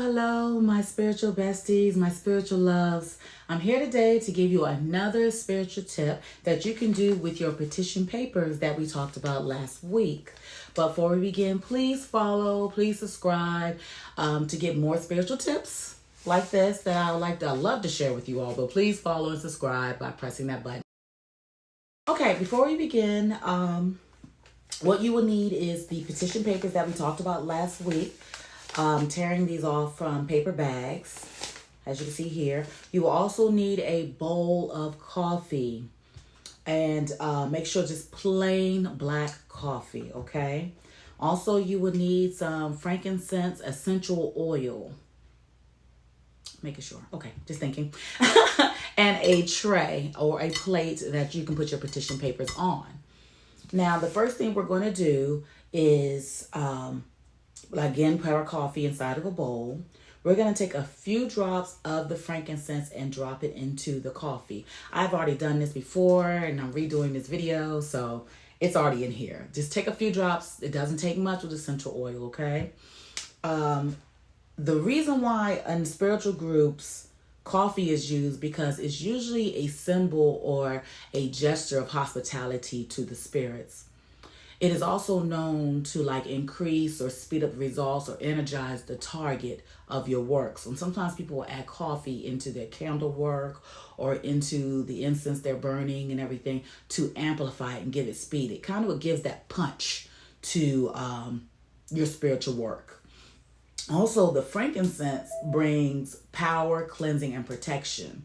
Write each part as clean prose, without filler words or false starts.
Hello, my spiritual besties, my spiritual loves. I'm here today to give you another spiritual tip that you can do with your petition papers that we talked about last week. But before we begin, please follow, please subscribe to get more spiritual tips like this that I love to share with you all. But please follow and subscribe by pressing that button. Okay, before we begin, what you will need is the petition papers that we talked about last week. Tearing these off from paper bags, as you can see here. You will also need a bowl of coffee, and make sure just plain black coffee, okay? Also, you will need some frankincense essential oil. Making sure, okay, just thinking. And a tray or a plate that you can put your petition papers on. Now, the first thing we're going to do is again, put our coffee inside of a bowl. We're going to take a few drops of the frankincense and drop it into the coffee. I've already done this before and I'm redoing this video, so it's already in here. Just take a few drops. It doesn't take much with essential oil, okay? The reason why in spiritual groups coffee is used because it's usually a symbol or a gesture of hospitality to the spirits. It is also known to increase or speed up results or energize the target of your work. So sometimes people will add coffee into their candle work or into the incense they're burning and everything to amplify it and give it speed. It kind of gives that punch to your spiritual work. Also, the frankincense brings power, cleansing, and protection.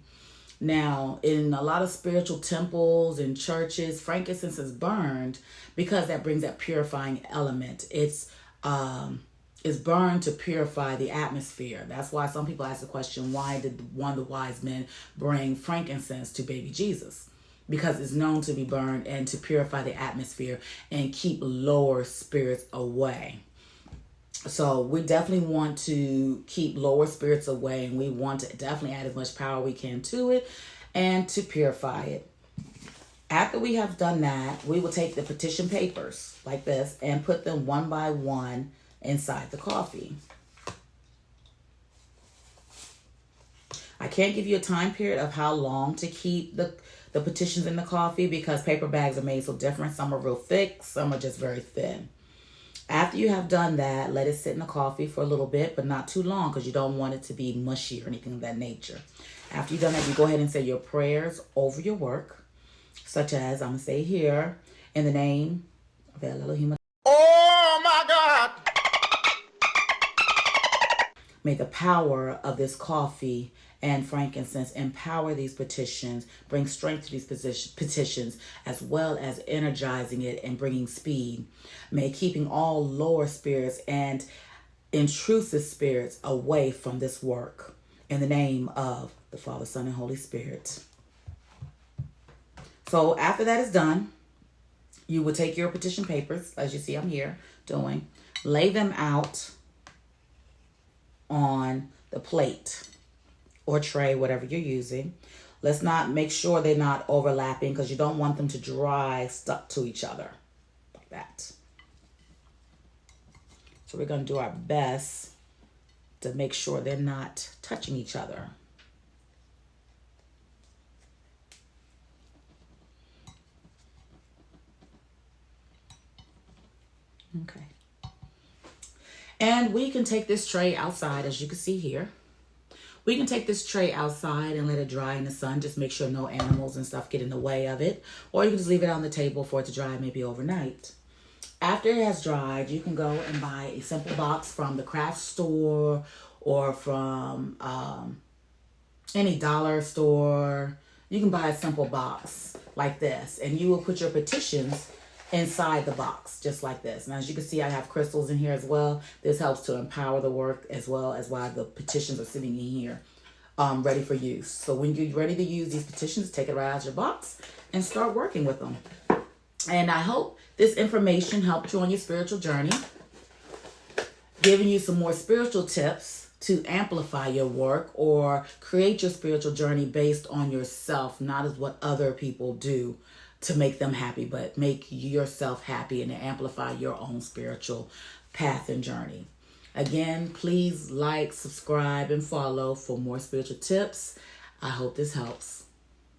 Now, in a lot of spiritual temples and churches, frankincense is burned because that brings that purifying element. It's burned to purify the atmosphere. That's why some people ask the question, why did one of the wise men bring frankincense to baby Jesus? Because it's known to be burned and to purify the atmosphere and keep lower spirits away. So we definitely want to keep lower spirits away, and we want to definitely add as much power we can to it and to purify it. After we have done that, we will take the petition papers like this and put them one by one inside the coffee. I can't give you a time period of how long to keep the petitions in the coffee because paper bags are made so different. Some are real thick, some are just very thin. After you have done that, let it sit in the coffee for a little bit, but not too long because you don't want it to be mushy or anything of that nature. After you've done that, you go ahead and say your prayers over your work, such as, I'm going to say here, in the name of Elohim. Oh my God! May the power of this coffee and frankincense empower these petitions, bring strength to these petitions, as well as energizing it and bringing speed. May keeping all lower spirits and intrusive spirits away from this work. In the name of the Father, Son, and Holy Spirit. So after that is done, you will take your petition papers, as you see I'm here doing, lay them out on the plate or tray, whatever you're using. Let's not make sure they're not overlapping because you don't want them to dry stuck to each other like that. So we're going to do our best to make sure they're not touching each other. Okay. And we can take this tray outside, as you can see here. We can take this tray outside and let it dry in the sun. Just make sure no animals and stuff get in the way of it. Or you can just leave it on the table for it to dry maybe overnight. After it has dried, you can go and buy a simple box from the craft store or from any dollar store. You can buy a simple box like this. And you will put your petitions inside the box, just like this. And as you can see, I have crystals in here as well. This helps to empower the work as well as why the petitions are sitting in here, ready for use. So when you're ready to use these petitions, take it right out of your box and start working with them. And I hope this information helped you on your spiritual journey, giving you some more spiritual tips to amplify your work or create your spiritual journey based on yourself, not as what other people do to make them happy, but make yourself happy and to amplify your own spiritual path and journey. Again, please like, subscribe, and follow for more spiritual tips. I hope this helps.